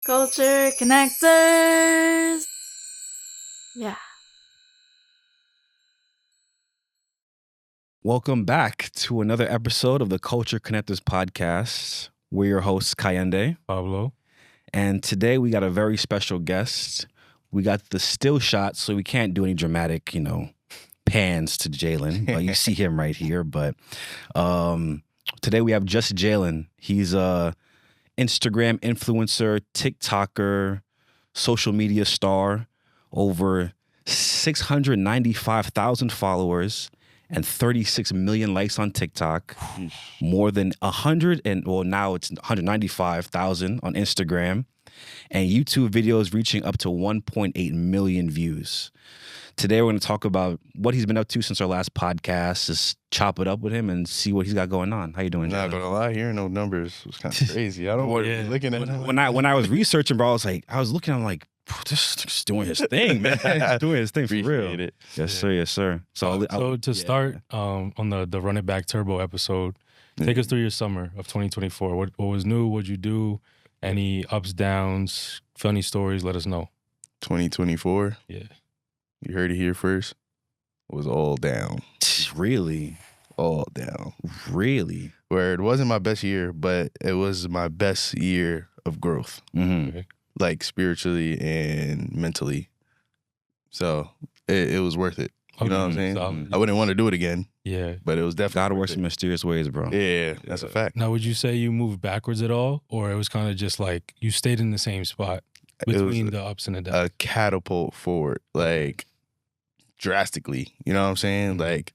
Culture connectors. Yeah. Welcome back to another episode of the Culture Connectors podcast. We're your hosts, Kayende, Pablo. and today we got a very special guest. We got the still shot, so we can't do any dramatic, pans to Jalen, but you see him right here. But today we have Juss Jalen. He's a Instagram influencer, TikToker, social media star, over 695,000 followers and 36 million likes on TikTok, more than now it's 195,000 on Instagram, and YouTube videos reaching up to 1.8 million views. Today, we're going to talk about what he's been up to since our last podcast. Just chop it up with him and see what he's got going on. How you doing, Not Jalen? gonna lie, hearing those numbers was kind of crazy. I don't want to be looking at it. When I was researching, bro, I was looking, I'm like, this is doing his thing, man. He's doing his thing for real. Appreciate it. Yes, sir. Yes, sir. So to start on the Run It Back Turbo episode, take us through your summer of 2024. What was new? What'd you do? Any ups, downs, funny stories? Let us know. 2024, Yeah. you heard it here first. It was all down, Really? all down. Really? Where it wasn't my best year, but it was my best year of growth, Mm-hmm. like spiritually and mentally. So it was worth it. You know what I'm saying? Solid. I wouldn't want to do it again, Yeah. but it was definitely God worth works it. in mysterious ways, bro. Yeah, that's a fact. Now, would you say you moved backwards at all, or it was kind of just like you stayed in the same spot It was between the ups and the downs? a catapult forward, like drastically. You know what I'm saying? Mhm. Like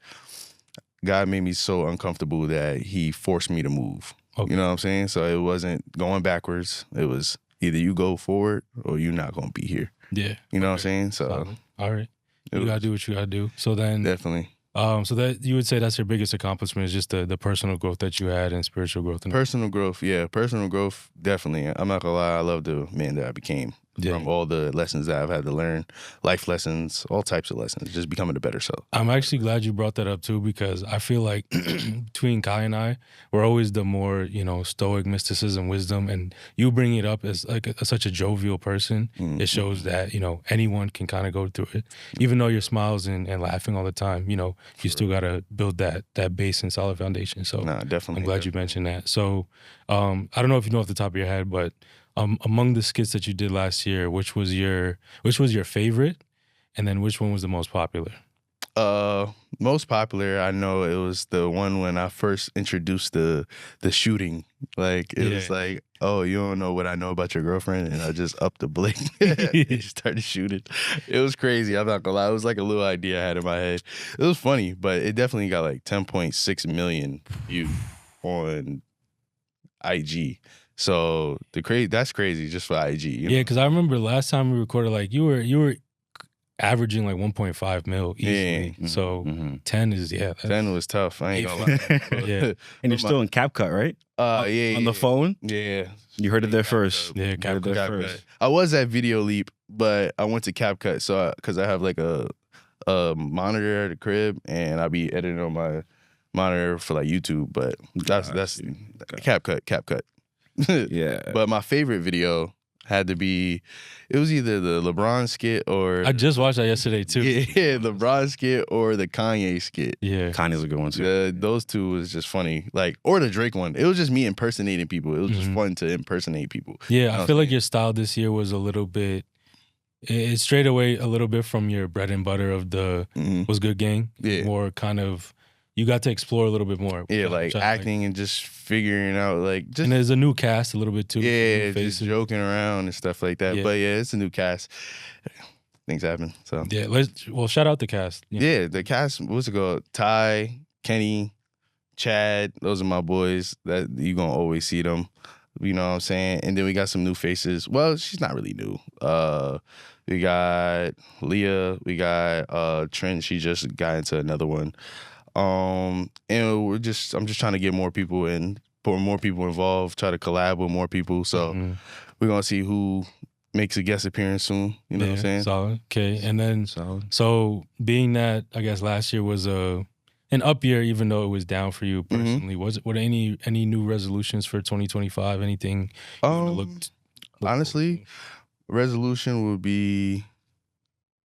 God made me so uncomfortable that he forced me to move. Okay. You know what I'm saying? So it wasn't going backwards. It was either you go forward or you're not going to be here. Yeah. You know what I'm saying? So Solid. All right. it You was gotta do what you gotta do. So then, definitely so that you would say that's your biggest accomplishment is just the personal growth that you had and spiritual growth. personal growth. Yeah, personal growth, definitely. I'm not going to lie. I love the man that I became from all the lessons that I've had to learn, life lessons, all types of lessons, just becoming a better self. I'm actually glad you brought that up too, because I feel like between Kai and I, we're always the more, stoic mysticism, wisdom, and you bring it up as like such a jovial person. Mhm. It shows that, anyone can kind of go through it. Even though you're smiles and laughing all the time, you still got to build that base and solid foundation. So Nah, definitely. I'm glad you mentioned that. So I don't know if you know off the top of your head, but among the skits that you did last year, which was your favorite, and then which one was the most popular? Most popular, I know it was the one when I first introduced the shooting. Like it was Yeah. like, oh, you don't know what I know about your girlfriend, and I just upped the blink, just started shooting. It was crazy. I'm not gonna lie. It was like a little idea I had in my head. It was funny, but it definitely got like 10.6 million views on IG. So that's crazy just for IG. You know? Yeah, because I remember last time we recorded, like you were averaging like 1.5 mil easily. Yeah. So Mhm. 10 is that's- 10 was tough. I ain't gonna lie. Yeah. And you're still in CapCut, right? Yeah, On the yeah. phone? Yeah. You heard it there first. Yeah, You heard it there CapCut. first. I was at Video Leap, but I went to CapCut, so because I have like a monitor at the crib, and I be editing on my monitor for like YouTube. But that's CapCut. Yeah. But my favorite video had to be, it was either the LeBron skit or I just watched that yesterday too. yeah, the LeBron skit or the Kanye skit. Yeah. Kanye's a good one too. Those two was just funny, like, or the Drake one. It was just me impersonating people. It was just Mhm. fun to impersonate people. Yeah, I know feel what like I'm your style this year was a little bit, it strayed away a little bit from your bread and butter of the Mhm. Was Good Gang. Yeah. More kind of, you got to explore a little bit more. Yeah, which like I acting and just figuring out, like, just And there's a new cast a little bit too. yeah, New just faces. joking around and stuff like that. Yeah. But yeah, it's a new cast. Things happen. So Yeah, shout out the cast. yeah, the cast, what's it called? Ty, Kenny, Chad. Those are my boys. That you gonna always see them. You know what I'm saying? And then we got some new faces. Well, she's not really new. We got Leah. We got Trent. She just got into another one. And I'm just trying to get more people in, put more people involved, try to collab with more people. So Mhm. we're gonna see who makes a guest appearance soon. You know what I'm saying? Solid. Okay. And then, Solid. so being that, I guess last year was an up year, even though it was down for you personally, were any new resolutions for 2025? Anything you wanna look honestly, resolution would be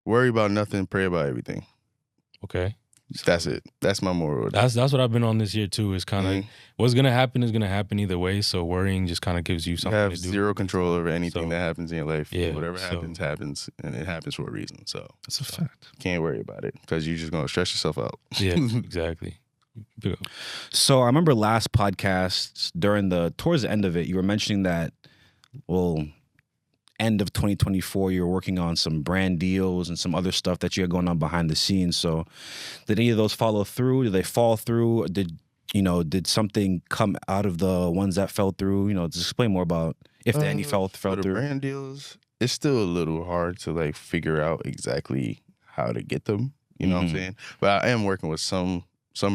worry about nothing, pray about everything. Okay. That's it. That's my moral. That's what I've been on this year too. Is kind of Mhm. what's gonna happen is gonna happen either way. So worrying just kind of gives you You something have to do. zero control over anything So, that happens in your life. yeah, Whatever so- happens, and it happens for a reason. So That's a fact. can't worry about it because you're just gonna stress yourself out. Yeah, exactly. So I remember last podcast towards the end of it, you were mentioning that, well, end of 2024, you were working on some brand deals and some other stuff that you had going on behind the scenes. So did any of those follow through? Did they fall through? Did something come out of the ones that fell through? Just explain more about if any fell For the through. brand deals, it's still a little hard to like figure out exactly how to get them. You know what I'm Mhm. saying? But I am working with some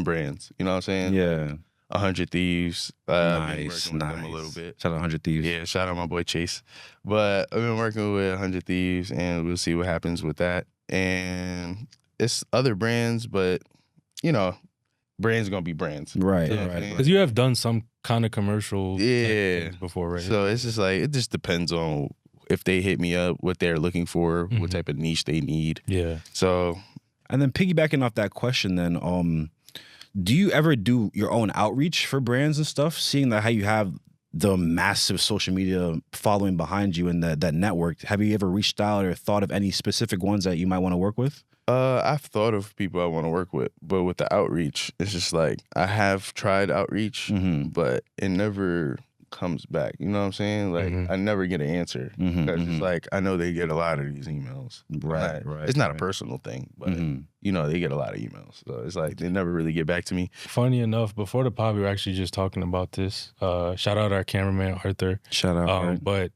brands. You know what I'm saying? Yeah. 100 Thieves. I've been Nice. working with them a little bit. Shout out 100 Thieves. Yeah, shout out my boy Chase. But I've been working with 100 Thieves, and we'll see what happens with that. And it's other brands, but brands gonna be brands. Right, You know what I'm right. saying? Because you have done some kind of commercial type Yeah. things before, right? So it's just like it just depends on if they hit me up, what they're looking for, Mhm. what type of niche they need. Yeah. So And then piggybacking off that question, then, do you ever do your own outreach for brands and stuff? Seeing that how you have the massive social media following behind you and that network, have you ever reached out or thought of any specific ones that you might want to work with? I've thought of people I want to work with, but with the outreach, it's just like I have tried outreach, Mm-hmm. but it never comes back. You know what I'm saying? Like Mhm. I never get an answer Mm-hmm. because it's like I know they get a lot of these emails. Right, Like, right, It's not a right. personal thing, but Mm-hmm. they get a lot of emails. So it's like they never really get back to me. Funny enough, before the pod, we were actually just talking about this. Shout out our cameraman Arthur. Shout out. Art. But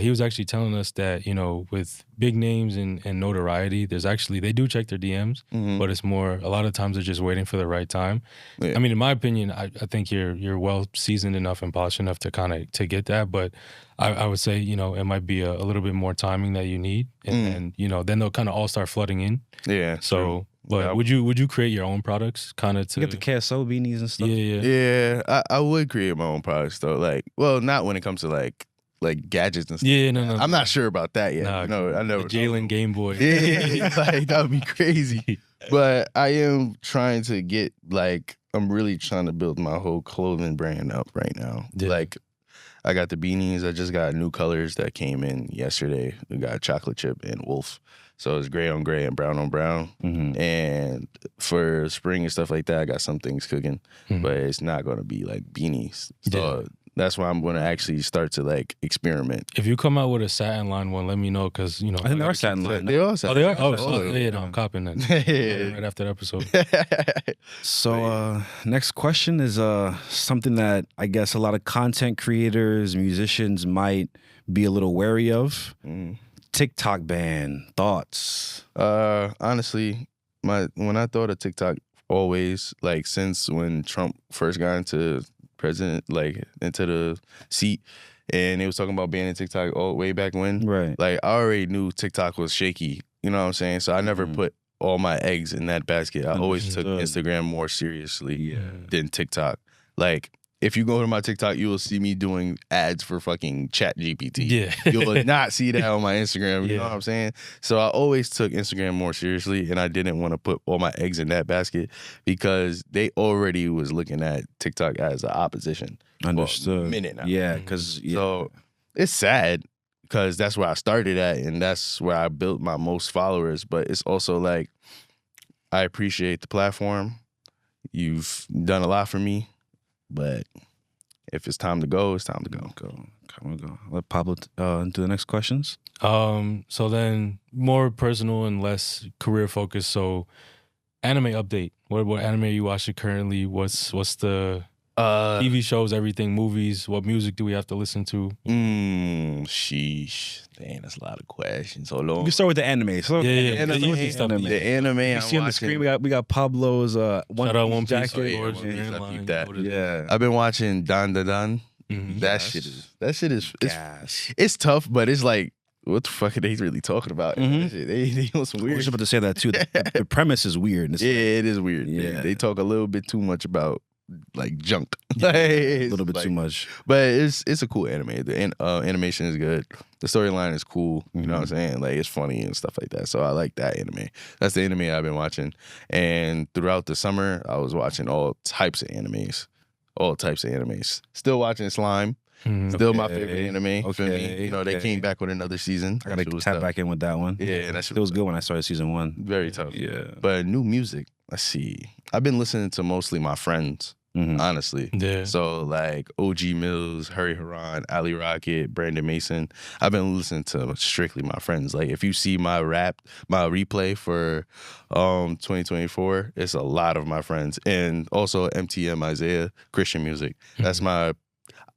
he was actually telling us that with big names and notoriety, there's actually they do check their DMs, Mhm. but it's more a lot of times they're just waiting for the right time. Yeah. I mean, in my opinion, I think you're well seasoned enough and polished enough to kind of to get that, but I would say it might be a little bit more timing that you need, and then they'll kind of all start flooding in. Yeah. So, but Yeah. would you create your own products, kind of to You get the KSO beanies and stuff. yeah. Yeah, I would create my own products though. Like, well, not when it comes to like gadgets and stuff. Yeah, no. I'm not sure about that yet. Nah, I know. the Jalen Game Boy. Yeah, like that would be crazy. But I am trying to I'm really trying to build my whole clothing brand up right now. Yeah. Like, I got the beanies. I just got new colors that came in yesterday. We got chocolate chip and wolf. So it's gray on gray and brown on brown. Mm-hmm. And for spring and stuff like that, I got some things cooking, Mhm. but it's not going to be like beanies. So that's why I'm going to actually start to like experiment. If you come out with a satin line one, let me know because I think there are satin line. They all Oh, they are. Oh, all of them. yeah. No, I'm copping that. Yeah. Right after the episode. So next question is something that I guess a lot of content creators, musicians might be a little wary of. Mhm. TikTok ban. Thoughts? Honestly, when I thought of TikTok, always like since when Trump first got into into the seat, and they was talking about banning TikTok all way back when. Right. Like I already knew TikTok was shaky. You know what I'm saying? So I never Mhm. put all my eggs in that basket. I always took Understood. Instagram more seriously than TikTok. Like if you go to my TikTok, you will see me doing ads for fucking Chat GPT. Yeah. You will not see that on my Instagram. You know Yeah. what I'm saying? So I always took Instagram more seriously, and I didn't want to put all my eggs in that basket because they already was looking at TikTok as an opposition. for a Understood. minute now. Yeah, because So it's sad because that's where I started at, and that's where I built my most followers. But it's also like I appreciate the platform. You've done a lot for me, but if it's time to go, it's time to go. Come on, go. Let Pablo do the next questions. So then more personal and less career focused. So anime update. What anime are you watching currently? What's the TV shows, everything, movies? What music do we have to listen to? Sheesh. Dang, that's a lot of questions. Hold You on. can start with the anime. So Yeah, the easy stuff. The anime You I'm see on the screen, we got Pablo's Shout out One Piece, jacket. of yeah, course, One Piece, Grand I Line, peeped that. what is it? Yeah. I've been watching Dan Da Dan. Mhm. That shit is it's tough, but it's like, what the fuck are they really talking about? Mhm. They on some I weird was shit. about to say that too. The premise is weird. It's Yeah, it is weird. Yeah. They talk a little bit too much about like junk. A little bit too much. But it's a cool anime. The animation is good. The storyline is cool. You know what I'm saying? Like it's funny and stuff like that. So I like that anime. That's the anime I've been watching. And throughout the summer, I was watching all types of animes. All types of animes. Still watching Slime. Still my favorite anime. For me. You know, they came back with another season. I gotta tap back in with that one. Yeah, that shit it was good when I started season 1. Very tough. Yeah. But new music, let's see. I've been listening to mostly my friends, honestly. Yeah. So like OG Mills, Hurry Haran, Ali Rocket, Brandon Mason. I've been listening to strictly my friends. Like if you see my replay for 2024, it's a lot of my friends. And also MTM Isaiah, Christian music. That's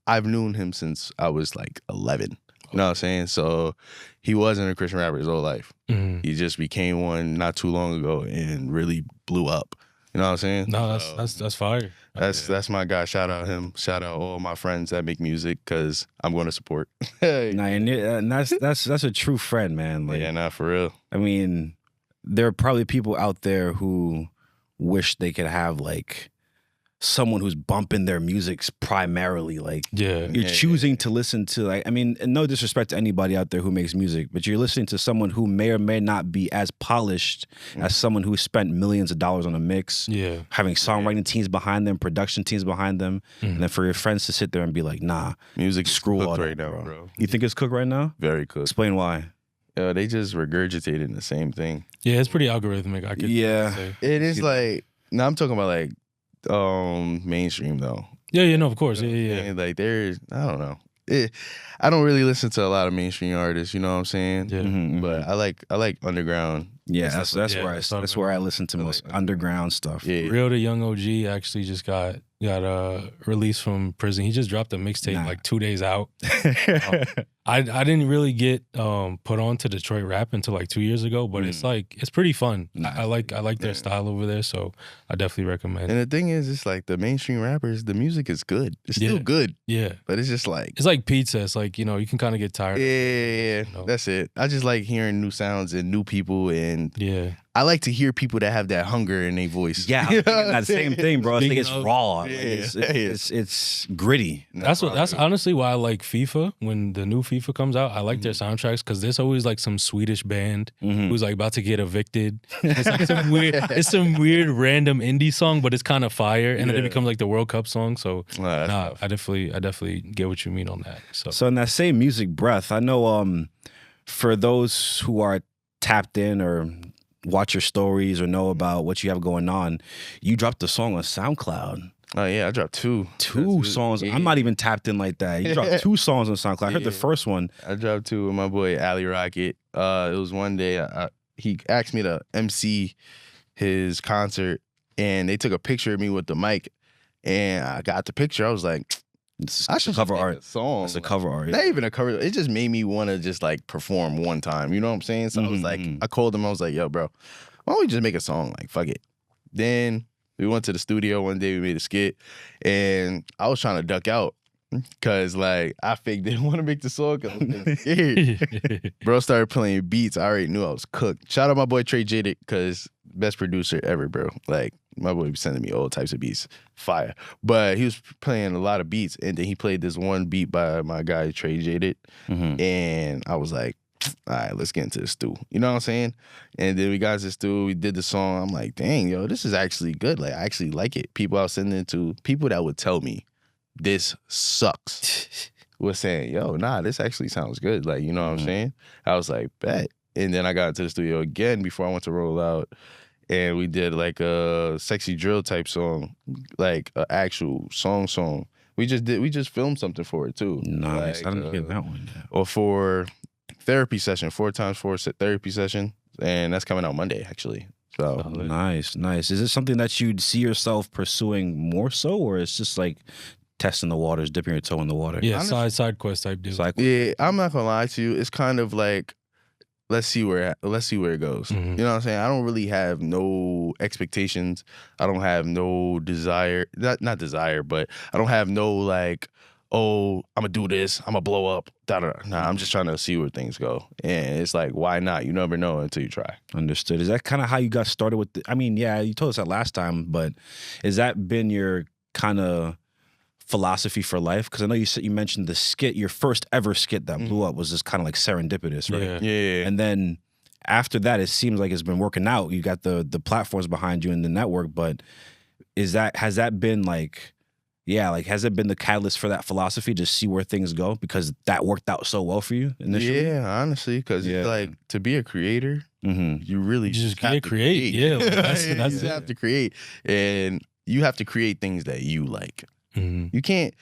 I've known him since I was like 11. You know what I'm saying? So he wasn't a Christian rapper his whole life. He just became one not too long ago and really blew up. You know what I'm saying? No, that's fire. That's my guy. Shout out him. Shout out all my friends that make music because I'm going to support. And that's a true friend, man. Like, yeah, nah, for real. I mean, there are probably people out there who wish they could have like someone who's bumping their music primarily. Like you're choosing to listen to, like, I mean, and no disrespect to anybody out there who makes music, but you're listening to someone who may or may not be as polished as someone who spent millions of dollars on a mix, having songwriting teams behind them, production teams behind them, and then for your friends to sit there and be like, nah, music screw all right that, now, bro. You think it's cooked right now? Very cooked. Explain why. They just regurgitated the same thing. Yeah, it's pretty algorithmic. I could say. It is like, now I'm talking about like mainstream though. Yeah, no, of course. Yeah. Like there's, I don't know. I don't really listen to a lot of mainstream artists, you know what I'm saying? Yeah. But I like underground. Yeah, that's where I listen to most underground stuff. Yeah. Real the Young OG actually just got released from prison. He just dropped a mixtape like 2 days out. I didn't really get put on to Detroit rap until like 2 years ago, but it's pretty fun. I like their style over there, so I definitely recommend. And the thing is, it's like the mainstream rappers, the music is good. It's still good. Yeah. But it's just like, it's like pizza. It's like, you know, you can kind of get tired. Yeah. You know? That's it. I just like hearing new sounds and new people, and yeah. I like to hear people that have that hunger in their voice. Yeah, that same thing, bro. I think it's raw. Yeah. Like it's gritty. That's honestly why I like FIFA. When the new FIFA comes out, I like their soundtracks because there's always like some Swedish band who's like about to get evicted. It's like some weird random indie song, but it's kind of fire, and then it becomes like the World Cup song. So I definitely get what you mean on that. So in that same music breath, I know for those who are tapped in or watch your stories or know about what you have going on, you dropped a song on SoundCloud. Oh yeah, I dropped two songs. I'm not even tapped in like that. You dropped 2 songs on SoundCloud. I heard the first one. I dropped 2 with my boy Ali Rocket. It was one day he asked me to MC his concert, and they took a picture of me with the mic, and I got the picture. I was like, I should cover make art. a song. It's a cover art. Not even a cover. It just made me want to just like perform one time. You know what I'm saying? So I was like, I called him. I was like, yo, bro, why don't we just make a song? Like, fuck it. Then we went to the studio one day. We made a skit, and I was trying to duck out because like I fake didn't want to make the song because I was scared. Bro started playing beats. I already knew I was cooked. Shout out my boy Trey Jaded, because best producer ever, bro. Like my boy was sending me all types of beats, fire. But he was playing a lot of beats, and then he played this one beat by my guy Trey Jaded, and I was like, all right, let's get into the stew. You know what I'm saying? And then we got into the stew, we did the song. I'm like, dang, yo, this is actually good. Like, I actually like it. People I was sending it to, people that would tell me, this sucks, was saying, yo, nah, this actually sounds good. Like, you know what I'm saying? I was like, bet. And then I got into the studio again before I went to roll out, and we did like a sexy drill type song, like an actual song. We just filmed something for it too. Nice. Like, I didn't get that one yet. Or for therapy session, 4x4 therapy session, and that's coming out Monday actually. So nice. Is it something that you'd see yourself pursuing more so, or it's just like testing the waters, dipping your toe in the water? Yeah, side quest type deal. Yeah, I'm not gonna lie to you. It's kind of like, let's see where it goes. You know what I'm saying? I don't really have no expectations. I don't have no desire. Not desire, but I don't have no like, oh, I'm gonna do this, I'm gonna blow up. Nah, I'm just trying to see where things go. And it's like, why not? You never know until you try. Understood. Is that kind of how you got started with I mean, yeah, you told us that last time, but has that been your kind of philosophy for life? Because I know you mentioned the skit, your first ever skit that blew up was just kind of like serendipitous, right? Yeah. And then after that, it seems like it's been working out. You got the platforms behind you and the network, but has that been like, has it been the catalyst for that philosophy to see where things go because that worked out so well for you initially? Yeah, honestly, because it's like to be a creator, you really just have to create. Yeah, like, that's you it. have to create, and you have to create things that you like. You can't.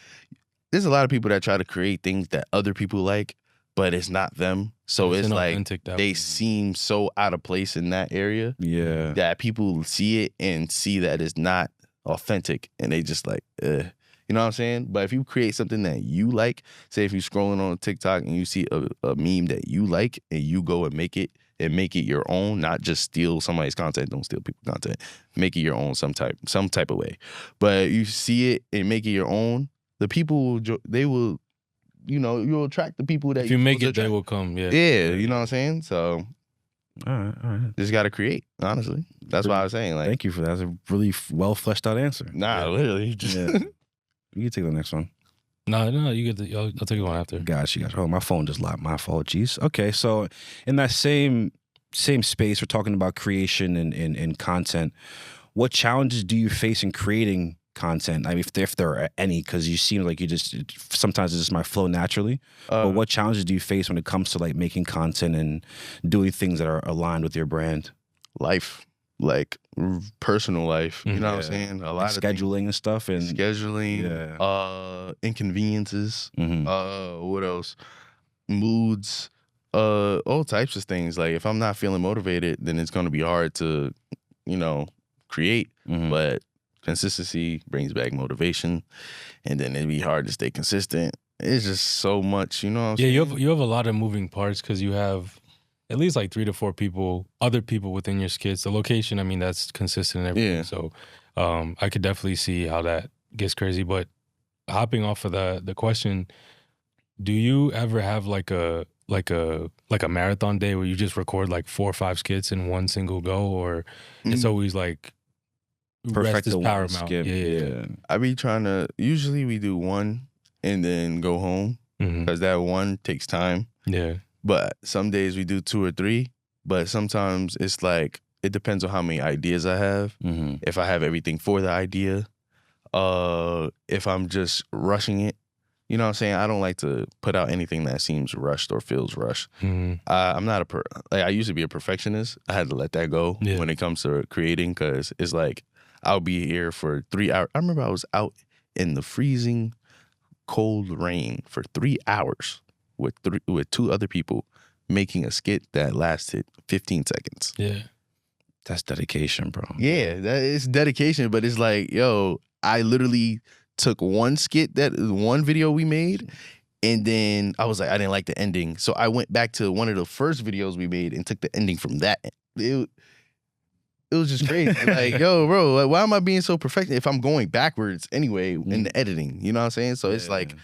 There's a lot of people that try to create things that other people like, but it's not them. So it's like they seem so out of place in that area. Yeah, that people see it and see that it's not authentic, and they just like, you know what I'm saying? But if you create something that you like, say if you're scrolling on TikTok and you see a meme that you like, and you go and make it your own, not just steal somebody's content. Don't steal people's content. Make it your own some type of way. But you see it and make it your own. The people they will, you'll attract the people that if you make it, they will come. Yeah, you know what I'm saying? So. All right. Just got to create, honestly. That's why I was saying. Like, thank you for that. That's a really well fleshed out answer. Nah, literally. Yeah. You can take the next one. No, you get I'll take one after. Gotcha. Oh, my phone just locked. My fault. Jeez. Okay, so in that same space, we're talking about creation and content. What challenges do you face in creating content? I mean, if there are any, because you seem like sometimes it just might flow naturally. But what challenges do you face when it comes to like making content and doing things that are aligned with your brand? Life, like personal life. You know what I'm saying? A lot of scheduling and stuff, and inconveniences. What else? Moods. All types of things. Like if I'm not feeling motivated, then it's gonna be hard to, create. But consistency brings back motivation, and then it'd be hard to stay consistent. It's just so much, you know what I'm saying? You have a lot of moving parts because you have at least like 3 to 4 other people within your skits. The location, I mean, that's consistent and everything. Yeah. So I could definitely see how that gets crazy. But hopping off of the question, do you ever have like a marathon day where you just record like 4 or 5 skits in one single go, or it's always like perfect rest is paramount? skip. Yeah. I be trying to. Usually we do one and then go home because that one takes time. Yeah. But some days we do 2 or 3. But sometimes it's like it depends on how many ideas I have. If I have everything for the idea, if I'm just rushing it. You know what I'm saying? I don't like to put out anything that seems rushed or feels rushed. I'm not I used to be a perfectionist. I had to let that go when it comes to creating, because it's like I'll be here for 3 hours. I remember I was out in the freezing cold rain for 3 hours with 2 other people making a skit that lasted 15 seconds. Yeah. That's dedication, bro. Yeah, that is dedication, but it's like, yo, I literally took one video we made, and then I was like, I didn't like the ending. So I went back to one of the first videos we made and took the ending from that. It was just crazy. Like, yo, bro, like, why am I being so perfect if I'm going backwards anyway in the editing? You know what I'm saying? So it's like,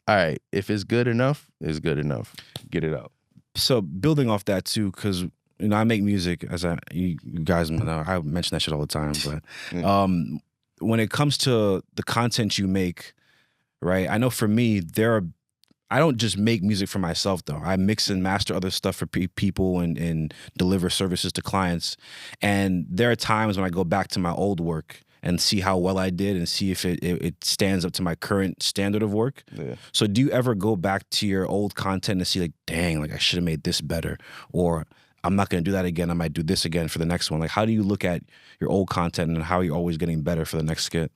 all right, if it's good enough, it's good enough. Get it out. So building off that too, because I make music, as you guys know, I mention that shit all the time. But when it comes to the content you make, right? I know for me, I don't just make music for myself though. I mix and master other stuff for people and deliver services to clients. And there are times when I go back to my old work and see how well I did and see if it stands up to my current standard of work. Yeah. So do you ever go back to your old content and see like, dang, like I should have made this better, or I'm not going to do that again, I might do this again for the next one? Like, how do you look at your old content and how you're always getting better for the next skit?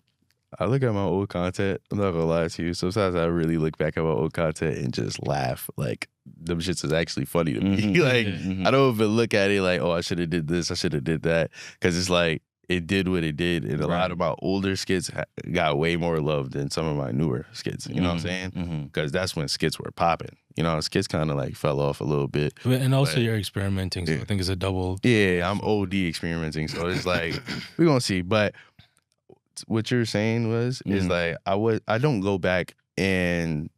I look at my old content. I'm not gonna lie to you. Sometimes I really look back at my old content and just laugh. Like, them shits is actually funny to me. Like, I don't even look at it like, oh, I should have did this, I should have did that. Because it's like, it did what it did. And a lot of my older skits got way more love than some of my newer skits. You know what I'm saying? Because that's when skits were popping. You know, skits kind of like fell off a little bit. And also you're experimenting, so I think it's a double. Yeah, I'm OD experimenting. So it's like, we're going to see. But what you're saying is like, I don't go back and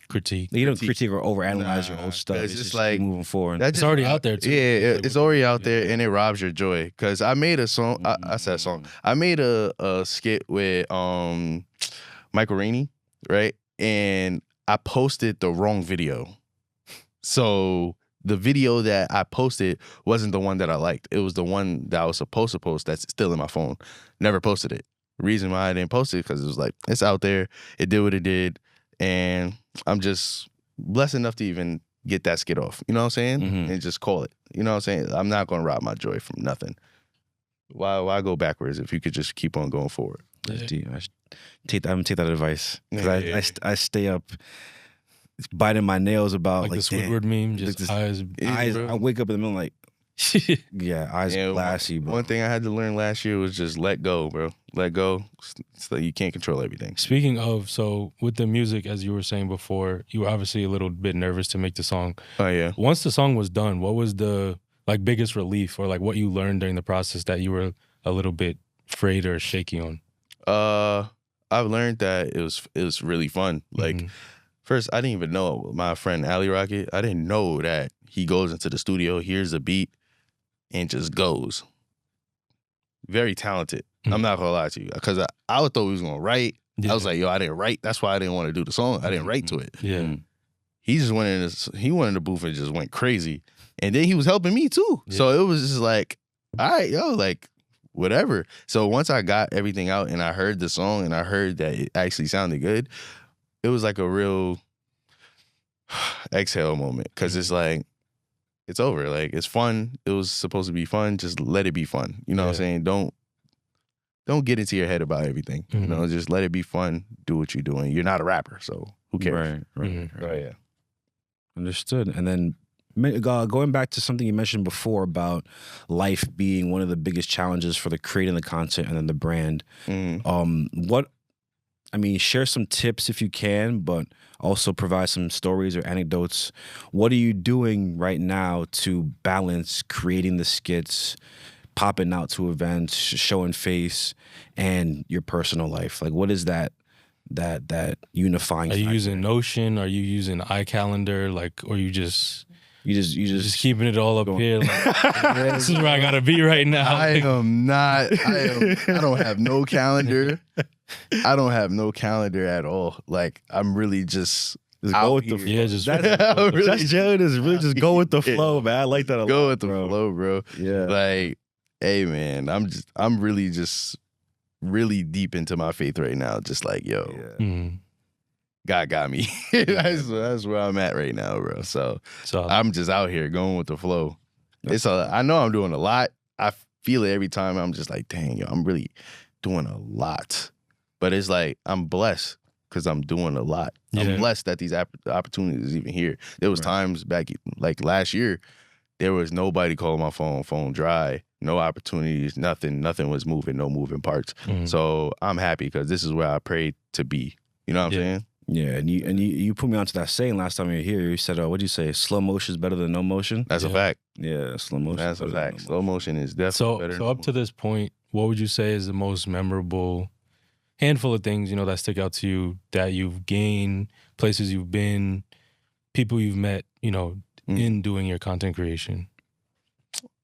critique. You don't critique or overanalyze your own stuff. 'cause It's it's just like- keep moving forward. That It's just- already out there, too. Yeah, Like, it's already out there, and it robs your joy. Because I made a song. I said song. I made a skit with Michael Rainey, right? And I posted the wrong video. So the video that I posted wasn't the one that I liked. It was the one that I was supposed to post that's still in my phone. Never posted it. The reason why I didn't post it because it was like, it's out there. It did what it did. And I'm just blessed enough to even get that skit off. You know what I'm saying? Mhm. And just call it. You know what I'm saying? I'm not going to rob my joy from nothing. Why go backwards if you could just keep on going forward? That's deep. I'm gonna take that advice because Yeah. I stay up biting my nails about Like the damn, Squidward meme, like just this- eyes. eyes. bro. I wake up in the middle like eyes Yeah, glassy, bro. One thing I had to learn last year was just let go, bro. Let go. So you can't control everything. Speaking of, so with the music, as you were saying before, you were obviously a little bit nervous to make the song. Oh yeah. Once the song was done, what was the like biggest relief or like what you learned during the process that you were a little bit afraid or shaky on? I've learned that it was really fun. Like Mhm. first, I didn't even know my friend Ali Rocket. I didn't know that he goes into the studio, hears a beat, and just goes. Very talented. I'm not gonna lie to you because I thought he was gonna write. Yeah. I was like, yo, I didn't write. That's why I didn't want to do the song. I didn't write to it. Yeah. Mm. He just went in. He went in the booth and just went crazy. And then he was helping me too. Yeah. So it was just like, all right, yo, like whatever. So once I got everything out and I heard the song and I heard that it actually sounded good, it was like a real exhale moment because it's like it's over. Like it's fun. It was supposed to be fun. Just let it be fun. You know what I'm saying? Don't get into your head about everything. You know, just let it be fun. Do what you're doing. You're not a rapper, so who cares? Right. Mhm. Oh yeah. Understood. And then going back to something you mentioned before about life being one of the biggest challenges for the creating the content and then the brand. Share some tips if you can, but also provide some stories or anecdotes. What are you doing right now to balance creating the skits, popping out to events, showing face, and your personal life? Like, what is that unifying Are you factor? using Notion? Are you using iCalendar? Like, or you just You just keeping it all up Go on. here? Like, this is where I gotta be right now. I am not. I don't have no calendar. I don't have no calendar at all. Like I'm really just go out with the here. Yeah, just I'm Juss really Jalen is really just go with the flow, man. I like that a lot. go with the bro. flow, bro. Yeah. Like, hey man, I'm really just really deep into my faith right now. Just like, yo, Mhm. God got me. that's where I'm at right now, bro. So So I'm just out here going with the flow. I know I'm doing a lot. I feel it every time. I'm just like, dang, yo, I'm really doing a lot. But it's like I'm blessed because I'm doing a lot. Yeah. I'm blessed that these opportunities even here. There was times back like last year, there was nobody calling my phone dry, no opportunities, nothing was moving, no moving parts. Mhm. So I'm happy because this is where I prayed to be. You know what I'm Yeah. saying? Yeah, and you put me onto that saying last time you were here. You said, what'd you say? Slow motion is better than no motion? That's a Yeah. fact. Yeah, slow motion. That's a is better than fact. no Slow motion is definitely So, better. so up to this point, what would you say is the most memorable handful of things, that stick out to you that you've gained, places you've been, people you've met, in doing your content creation?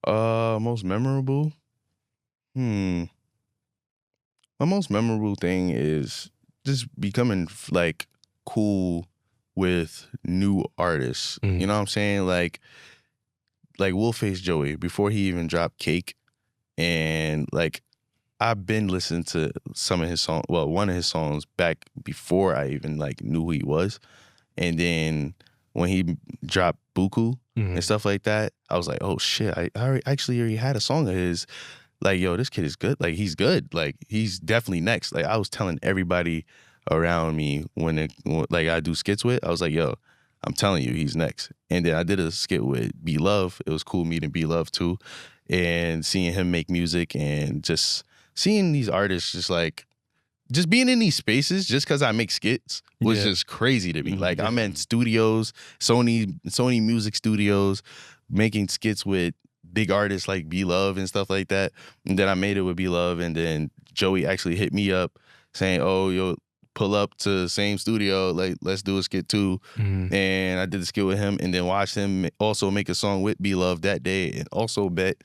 Most memorable? My most memorable thing is just becoming like cool with new artists. Mhm. You know what I'm saying? Like Wolfface Joey, before he even dropped Cake. And like I've been listening to some of his songs, well, one of his songs back before I even like knew who he was. And then when he dropped Buku Mhm. and stuff like that, I was like, oh shit, I already had a song of his. Like, yo, this kid is good. Like, he's good. Like, he's definitely next. Like, I was telling everybody around me when I do skits with, I was like, yo, I'm telling you, he's next. And then I did a skit with B Love. It was cool meeting B Love too. And seeing him make music and just seeing these artists just being in these spaces just because I make skits was Yeah. just crazy to me. Mhm. Like I'm in studios, Sony Music Studios, making skits with big artists like B Love and stuff like that. And then I made it with B Love, and then Joey actually hit me up saying, "Oh, yo, pull up to the same studio, like, let's do a skit too. And I did the skit with him, and then watched him also make a song with B Love that day, and also bet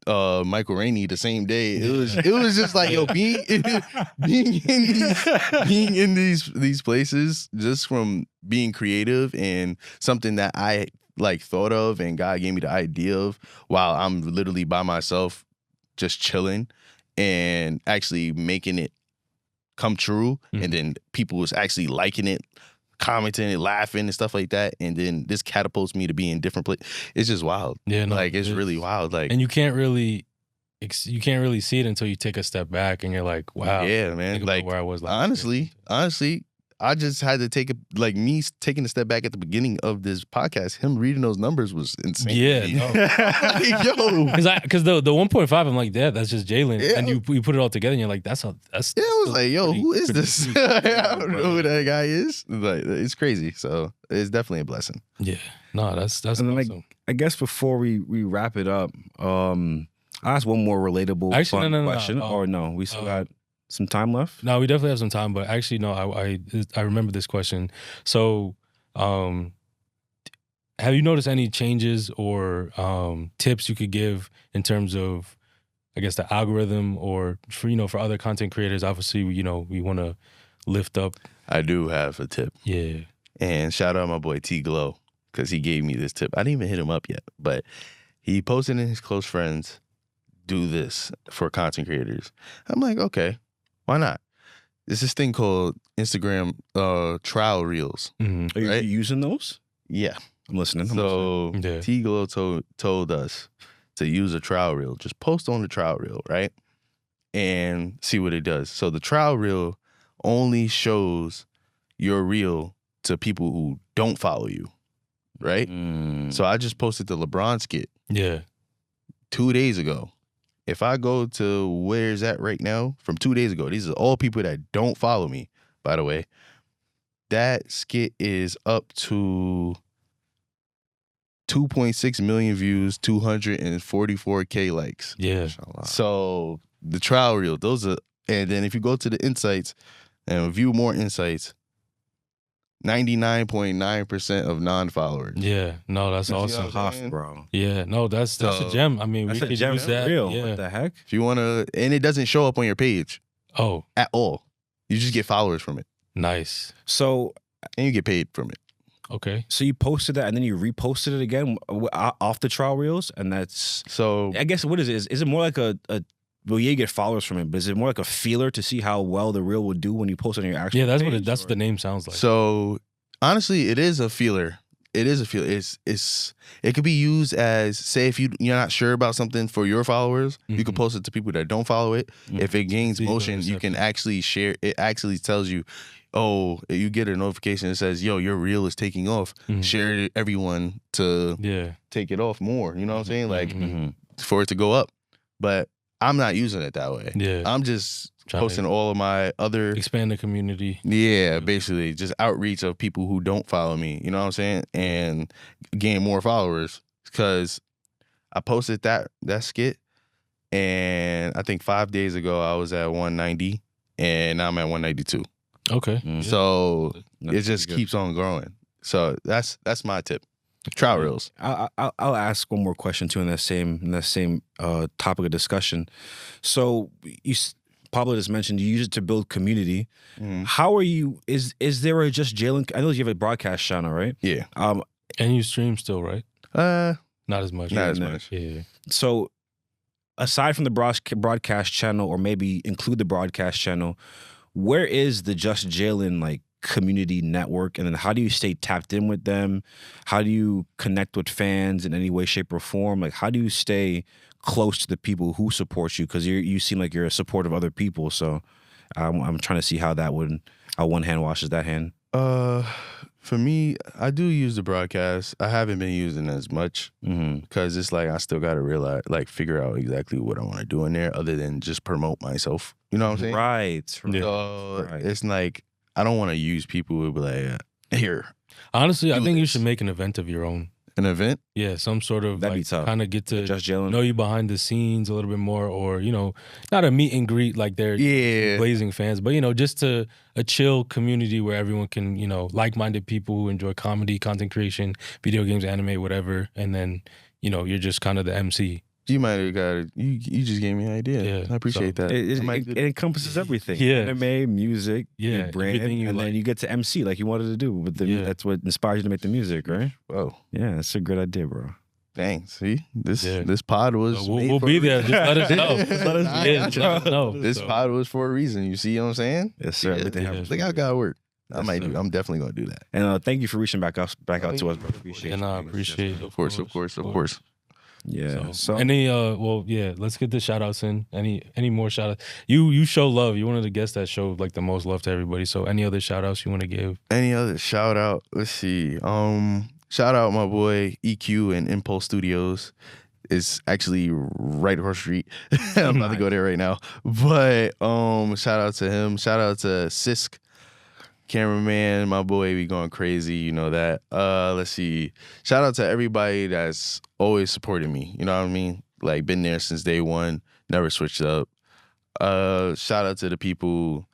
Michael Rainey the same day. It was just like, yo, being in these places, just from being creative and something that I like thought of and God gave me the idea of while I'm literally by myself just chilling and actually making it come true. And then people was actually liking it, commenting and laughing and stuff like that. And then this catapults me to be in different places. It's just wild. Yeah, no, like it's really wild. Like, and you can't really see it until you take a step back and you're like, wow. Yeah, man. Like, where I was last honestly, I just had to take me taking a step back at the beginning of this podcast. Him reading those numbers was insane. Yeah, like, yo, because the 1.5, I'm like, yeah, that's just Jalen, and you put it all together, and you're like, that's. Yeah, I was like, yo, who is this? I don't know who that guy is. Like, it's crazy. So it's definitely a blessing. Yeah, no, that's And then, awesome. I guess before we wrap it up, I'll ask one more relatable question. Or no, we still got some time left? No, we definitely have some time, but actually, no, I remember this question. So, have you noticed any changes or tips you could give in terms of, I guess, the algorithm, or for other content creators? Obviously, we want to lift up. I do have a tip. Yeah. And shout out my boy T Glow, because he gave me this tip. I didn't even hit him up yet, but he posted in his close friends, do this for content creators. I'm like, okay, why not? There's this thing called Instagram trial reels. Are you using those? Yeah. I'm listening. So T Glow told us to use a trial reel. Just post on the trial reel, right? And see what it does. So the trial reel only shows your reel to people who don't follow you, right? So I just posted the LeBron skit. Yeah. 2 days ago. If I go to where's that right now from 2 days ago, these are all people that don't follow me, by the way. That skit is up to 2.6 million views, 244K likes. Yeah. So the trial reel, those are, and then if you go to the insights and view more insights, 99.9% of non-followers. Yeah, no, that's awesome. Tough, bro. Yeah, no, that's a gem. I mean, That's we a could gem use for that. real. Yeah. What the heck? If you want to, and it doesn't show up on your page Oh, at all. You just get followers from it. nice. So And you get paid from it. Okay. So you posted that and then you reposted it again off the trial reels, and that's. So I guess what is it? Is it more like a well, yeah, you get followers from it, but is it more like a feeler to see how well the reel would do when you post it on your actual? Yeah, that's page, what the name sounds like. So honestly, it is a feeler. It is a feeler. It could be used as, say, if you're not sure about something for your followers, you can post it to people that don't follow it. If it gains See, motion, you can actually share. It actually tells you, oh, you get a notification that says, yo, your reel is taking off. Share it to everyone to take it off more. You know what I'm saying? Like for it to go up. But I'm not using it that way. Yeah. I'm just Trying posting all of my other expand the community. Yeah, basically just outreach of people who don't follow me, you know what I'm saying? And gain more followers, because I posted that skit, and I think 5 days ago I was at 190 and now I'm at 192. Okay. So That's it just pretty good. keeps on growing. So that's my tip. Trial reels. I'll ask one more question too in that same topic of discussion. So Pablo just mentioned you use it to build community. How are you? Is there a Juss Jalen? I know you have a broadcast channel, right? Yeah. And you stream still, right? Not Not as much. as much. Yeah. So aside from the broadcast channel, or maybe include the broadcast channel, where is the Juss Jalen like community network, and then how do you stay tapped in with them? How do you connect with fans in any way, shape, or form? Like, how do you stay close to the people who support you? Because you seem like you're a support of other people. So I'm trying to see how one hand washes that hand. For me, I do use the broadcast. I haven't been using it as much because it's like I still got to realize, like, figure out exactly what I want to do in there, other than just promote myself. You know what I'm saying? Right. Yeah. So it's like I don't want to use people who be like, here. Honestly, I think you this. should make an event of your own. An event? Yeah, some sort of That'd be like tough. kind of get to Juss Jalen. know you behind the scenes a little bit more, or not a meet and greet like they're Yeah. blazing fans, but just a chill community where everyone can like-minded people who enjoy comedy, content creation, video games, anime, whatever, and then you're just kind of the MC. You might have got it. You just gave me an idea. Yeah, I appreciate that. It encompasses everything. Yeah. Anime, music, Yeah, your brand, everything you and like. then you get to MC like you wanted to do. But Yeah. that's what inspired you to make the music, right? Oh, Yeah, that's a good idea, bro. dang. See, this Yeah. this pod was. So made we'll for be a there. reason. Just let us know. Let us Nah, Yeah, I just know. let us know. This So, pod was for a reason. You see what I'm saying? Yes, sir. Yeah. Everything Yeah. happens. Think I got work. Yes, sir. I'm definitely gonna do that. And thank you for reaching back out to us, bro. Appreciate and you. I appreciate it. Of course. Yeah. So, any let's get the shout outs in. Any more shout outs? You show love. You're one of the guests that showed like the most love to everybody. So any other shout outs you want to give? Any other shout out? Let's see. Shout out my boy EQ and Impulse Studios. It's actually right across the street. I'm about to go there right now. But shout out to him. Shout out to Sisk, cameraman, my boy, we going crazy, you know that. Let's see. Shout out to everybody that's always supported me. You know what I mean? Like been there since day one, never switched up. Shout out to the people.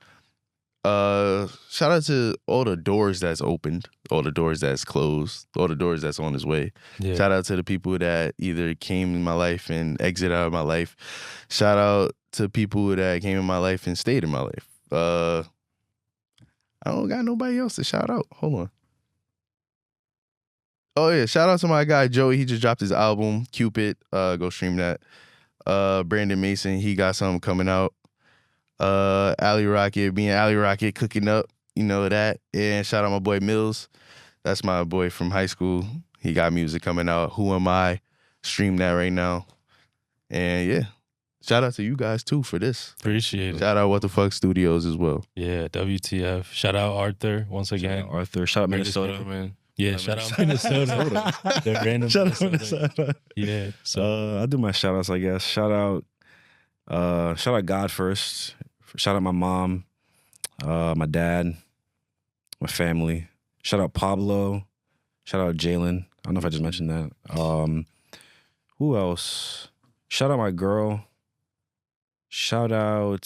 Shout out to all the doors that's opened, all the doors that's closed, all the doors that's on its way. Yeah. Shout out to the people that either came in my life and exited out of my life. Shout out to people that came in my life and stayed in my life. I don't got nobody else to shout out. Hold on. Oh yeah, shout out to my guy Joey. He just dropped his album, Cupid. Go stream that. Brandon Mason, he got something coming out. Ali Rocket, me and Ali Rocket cooking up, you know that. And shout out my boy Mills. That's my boy from high school. He got music coming out. Who Am I? Stream that right now. And yeah, shout out to you guys too for this. Appreciate it. Shout out What the Fuck Studios as well. Yeah, WTF. Shout out Arthur once again. Shout out Arthur. Shout out Minnesota. Man. Yeah, shout out Minnesota. The random Shout out Minnesota. Yeah. So I'll do my shout outs, I guess. Shout out God first. Shout out my mom, my dad, my family. Shout out Pablo. Shout out Jalen. I don't know if I just mentioned that. Who else? Shout out my girl. Shout out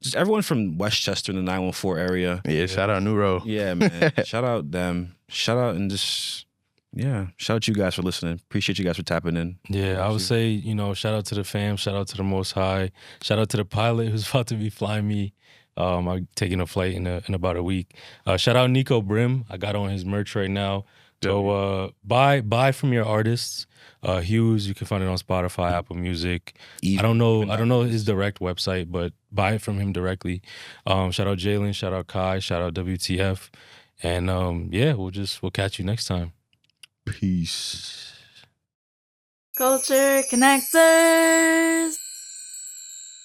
just everyone from Westchester in the 914 area. Yeah, shout out Neuro. Yeah, man. Shout out them. Shout out and just, yeah. Shout out you guys for listening. Appreciate you guys for tapping in. yeah, I would say, shout out to the fam, shout out to the Most High, shout out to the pilot who's about to be flying me. I'm taking a flight in about a week. Shout out Nico Brim. I got on his merch right now. So buy from your artists. Hughes, you can find it on Spotify, Apple Music. I don't know his direct website, but buy it from him directly. Shout out Jalen, shout out Kai, shout out WTF. And we'll catch you next time. Peace. Culture connectors.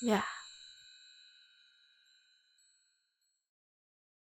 Yeah.